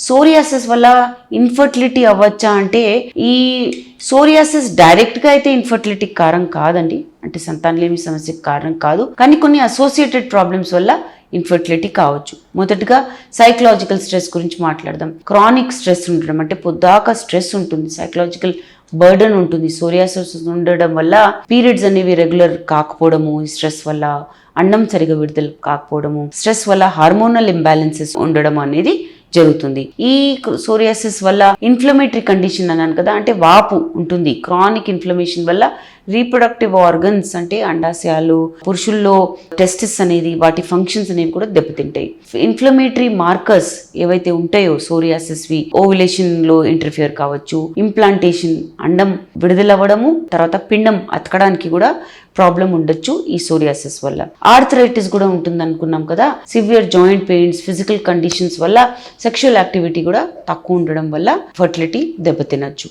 Psoriasis వల్ల infertility అవ్వచ్చా అంటే ఈ సోరియాసిస్ డైరెక్ట్గా అయితే ఇన్ఫర్టిలిటీకి కారణం కాదండి, అంటే సంతానలేమి సమస్యకి కారణం కాదు. కానీ కొన్ని అసోసియేటెడ్ ప్రాబ్లమ్స్ వల్ల ఇన్ఫర్టిలిటీ కావచ్చు. మొదటగా సైకలాజికల్ స్ట్రెస్ గురించి మాట్లాడదాం. క్రానిక్ స్ట్రెస్ ఉండడం అంటే పొద్దాక స్ట్రెస్ ఉంటుంది, సైకలాజికల్ బర్డన్ ఉంటుంది. సోరియాసిస్ ఉండడం వల్ల పీరియడ్స్ అనేవి రెగ్యులర్ కాకపోవడము, ఈ స్ట్రెస్ వల్ల అండం సరిగా విడుదల కాకపోవడము, స్ట్రెస్ వల్ల హార్మోనల్ ఇంబ్యాలెన్సెస్ ఉండడం అనేది జరుగుతుంది. ఈ సోరియాసిస్ వల్ల ఇన్ఫ్లమేటరీ కండిషన్ అన్నాను కదా, అంటే వాపు ఉంటుంది. క్రానిక్ ఇన్ఫ్లమేషన్ వల్ల రీప్రొడక్టివ్ ఆర్గన్స్ అంటే అండాశయాలు, పురుషుల్లో టెస్టిస్ అనేది, వాటి ఫంక్షన్స్ అనేవి కూడా దెబ్బతింటాయి. ఇన్ఫ్లమేటరీ మార్కర్స్ ఏవైతే ఉంటాయో సోరియాసిస్వి, ఓవులేషన్ లో ఇంటర్ఫియర్ కావచ్చు, ఇంప్లాంటేషన్ అండం విడుదలవ్వడము, తర్వాత పిండం అతకడానికి కూడా ప్రాబ్లం ఉండొచ్చు ఈ సోరియాసిస్ వల్ల. ఆర్థరైటిస్ కూడా ఉంటుంది అనుకున్నాం కదా, severe joint pains, physical conditions వల్ల సెక్షువల్ యాక్టివిటీ కూడా తక్కువ ఉండడం వల్ల ఫర్టిలిటీ దెబ్బతినచ్చు.